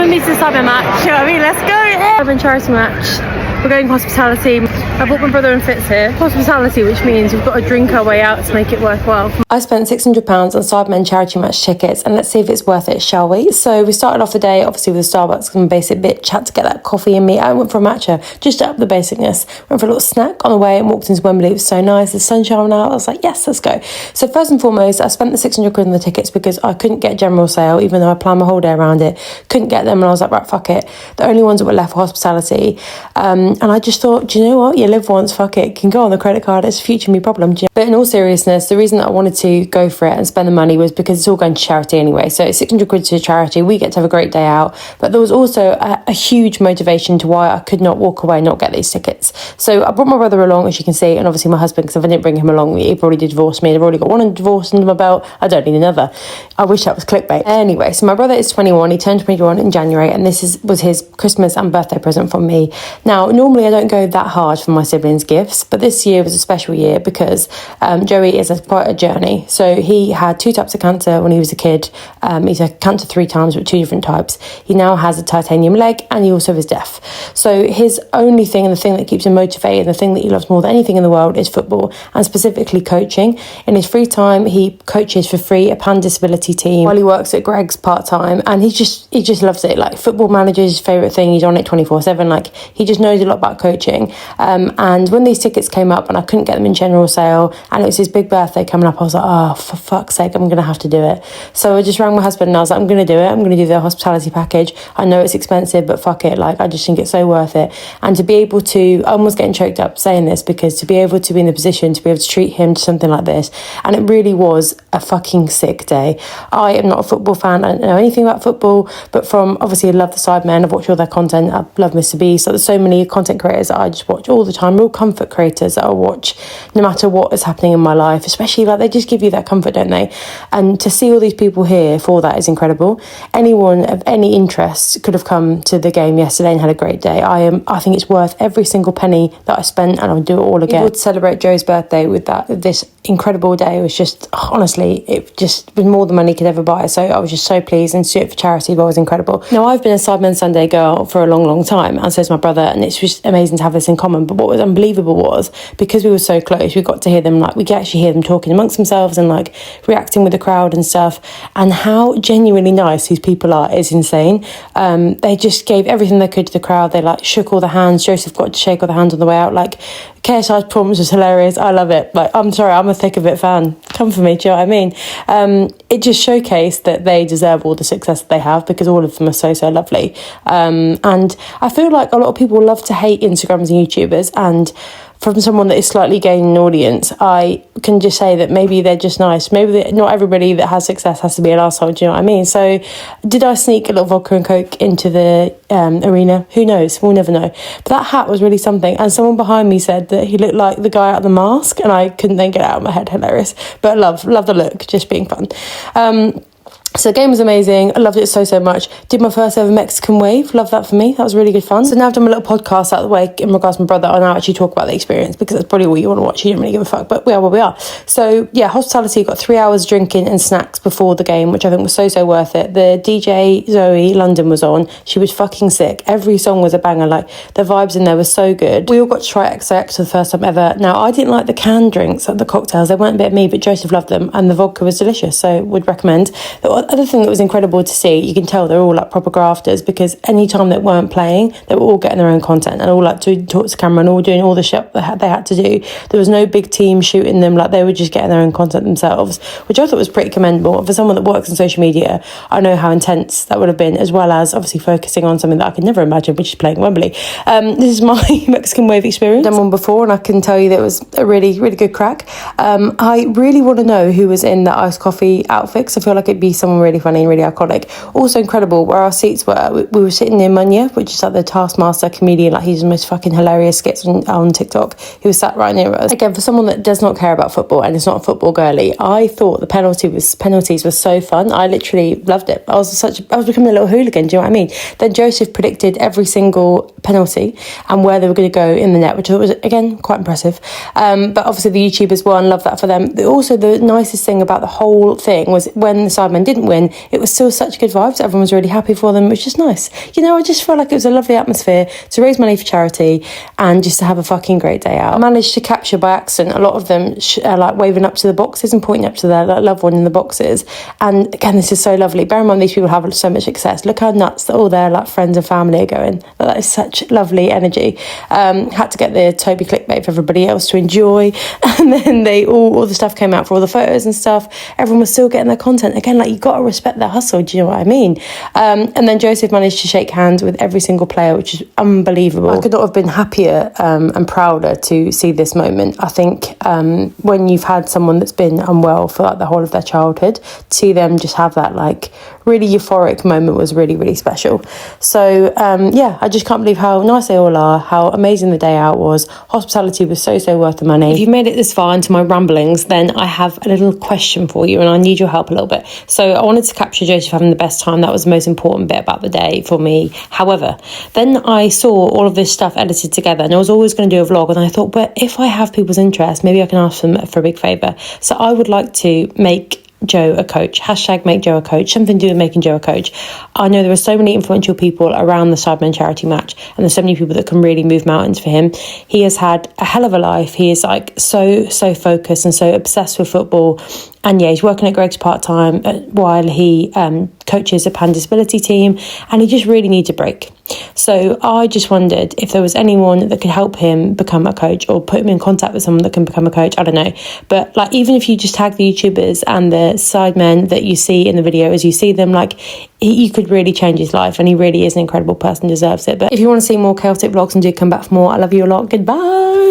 with me to the Sidemen match. You know what I mean? Let's go! Sidemen charity match. We're going hospitality. I brought my brother and Fitz here. Hospitality, which means we've got to drink our way out to make it worthwhile. I spent £600 on Sidemen charity match tickets, and let's see if it's worth it, shall we? So we started off the day, obviously, with a Starbucks and basic bitch. Had to get that coffee in me. I went for a matcha, just up the basicness. Went for a little snack on the way and walked into Wembley. It was so nice. The sun shining out. I was like, yes, let's go. So first and foremost, I spent the £600 on the tickets because I couldn't get general sale, even though I planned my whole day around it. Couldn't get them, and I was like, right, fuck it. The only ones that were left were hospitality. And I just thought, do you know what? You live once, fuck it. Can go on the credit card. It's a future me problem. But in all seriousness, the reason that I wanted to go for it and spend the money was because it's all going to charity anyway. So it's £600 to charity. We get to have a great day out. But there was also a huge motivation to why I could not walk away and not get these tickets. So I brought my brother along, as you can see, and obviously my husband, because if I didn't bring him along, he probably did divorce me. I've already got one divorce under my belt. I don't need another. I wish that was clickbait. Anyway, so my brother is 21. He turned 21 in January, and this was his Christmas and birthday present from me. Now, normally I don't go that hard for my siblings' gifts, but this year was a special year because Joey is quite a journey. So he had 2 types of cancer when he was a kid. He's had cancer 3 times, but 2 different types. He now has a titanium leg, and he also is deaf. So his only thing, and the thing that keeps him motivated, the thing that he loves more than anything in the world, is football, and specifically coaching. In his free time, he coaches for free a pan disability team while he works at Greg's part-time, and he just loves it. Like, football manager is his favourite thing. He's on it 24/7. Like, he just knows a lot about coaching. And when these tickets came up and I couldn't get them in general sale, and it was his big birthday coming up, I was like, oh, for fuck's sake, I'm going to have to do it. So I just rang my husband and I was like, I'm going to do it. I'm going to do the hospitality package. I know it's expensive, but fuck it. Like, I just think it's so worth it. And to be able to, I'm almost getting choked up saying this, because to be able to be in the position to be able to treat him to something like this, and it really was a fucking sick day. I am not a football fan. I don't know anything about football, but from, obviously, I love the Sidemen. I've watched all their content. I love Mr. Beast. So there's so many content creators that I just watch all the time, real comfort creators that I watch no matter what is happening in my life, especially, like, they just give you that comfort, don't they? And to see all these people here for that is incredible. Anyone of any interest could have come to the game yesterday and had a great day. I think it's worth every single penny that I spent, and I'll do it all again. Able to celebrate Joe's birthday with this incredible day was just, honestly, it just was more than money could ever buy. So I was just so pleased, and to do it for charity was incredible. Now, I've been a Sidemen Sunday girl for a long, long time, and so is my brother, and it's just amazing to have this in common. But what was unbelievable was, because we were so close, we got to hear them, like, we could actually hear them talking amongst themselves and, like, reacting with the crowd and stuff, and how genuinely nice these people are is insane. They just gave everything they could to the crowd. They, like, shook all the hands. Joseph got to shake all the hands on the way out. Like, KSI's performance was hilarious. I love it. Like, I'm sorry, I'm a thick of it fan. Come for me, do you know what I mean? It just showcased that they deserve all the success that they have, because all of them are so lovely. And I feel like a lot of people love to hate Instagrammers and YouTubers, and from someone that is slightly gaining an audience, I can just say that maybe they're just nice. Maybe not everybody that has success has to be an arsehole, do you know what I mean? So did I sneak a little vodka and coke into the arena? Who knows? We'll never know. But that hat was really something. And someone behind me said that he looked like the guy out of The Mask, and I couldn't then get it out of my head. Hilarious. But love the look, just being fun. So the game was amazing. I loved it so much. Did my first ever Mexican wave. Love that for me. That was really good fun. So now I've done my little podcast out of the way in regards to my brother. I'll now actually talk about the experience, because that's probably what you want to watch. You don't really give a fuck, but we are where we are. So yeah, hospitality, got 3 hours drinking and snacks before the game, which I think was so worth it. The DJ Zoe London was on. She was fucking sick. Every song was a banger. Like, the vibes in there were so good. We all got to try XX for the first time ever. Now, I didn't like the canned drinks, like the cocktails. They weren't a bit of me, but Joseph loved them, and the vodka was delicious, so would recommend. The other thing that was incredible to see, you can tell they're all like proper grafters, because any time they weren't playing, they were all getting their own content and all like to talk to camera and all doing all the shit that they had to do. There was no big team shooting them. Like, they were just getting their own content themselves, which I thought was pretty commendable. For someone that works in social media, I know how intense that would have been, as well as obviously focusing on something that I could never imagine, which is playing Wembley. This is my Mexican wave experience. I've done one before, and I can tell you that it was a really good crack. I really want to know who was in that iced coffee outfit, because I feel like it'd be someone really funny and really iconic. Also incredible where our seats were. We were sitting near Munya, which is like the Taskmaster comedian. Like, he's the most fucking hilarious skits on TikTok. He was sat right near us. Again, for someone that does not care about football and is not a football girly, I thought the penalties were so fun. I literally loved it. I was becoming a little hooligan. Do you know what I mean? Then Joseph predicted every single penalty and where they were going to go in the net, which was, again, quite impressive. But obviously the YouTubers won, love that for them. Also, the nicest thing about the whole thing was when the Sidemen didn't win, it was still such good vibes. Everyone was really happy for them, which is nice. You know, I just felt like it was a lovely atmosphere to raise money for charity and just to have a fucking great day out. I managed to capture by accident a lot of them like waving up to the boxes and pointing up to their like, loved one in the boxes. And again, this is so lovely. Bear in mind, these people have so much success. Look how nuts that all their like friends and family are going. That is such lovely energy. Had to get the Toby clickbait for everybody else to enjoy, and then all the stuff came out for all the photos and stuff. Everyone was still getting their content. Again, like, you got to respect their hustle. Do you know what I mean? And then Joseph managed to shake hands with every single player, which is unbelievable. I could not have been happier and prouder to see this moment. I think when you've had someone that's been unwell for like the whole of their childhood, to see them just have that like really euphoric moment was really, really special. So yeah, I just can't believe how nice they all are, how amazing the day out was. Hospitality was so worth the money. If you've made it this far into my ramblings, then I have a little question for you and I need your help a little bit. So I wanted to capture Joseph having the best time. That was the most important bit about the day for me. However, then I saw all of this stuff edited together and I was always going to do a vlog, and I thought, but if I have people's interest, maybe I can ask them for a big favour. So I would like to make Joe a coach. Hashtag make Joe a coach. Something to do with making Joe a coach. I know there are so many influential people around the Sidemen charity match, and there's so many people that can really move mountains for him. He has had a hell of a life. He is like so focused and so obsessed with football. And yeah, he's working at Greg's part-time while he coaches a pan disability team, and he just really needs a break. So I just wondered if there was anyone that could help him become a coach, or put him in contact with someone that can become a coach. I don't know. But like, even if you just tag the YouTubers and the Sidemen that you see in the video as you see them, like, you could really change his life, and he really is an incredible person, deserves it. But if you want to see more chaotic vlogs and do come back for more, I love you a lot. Goodbye.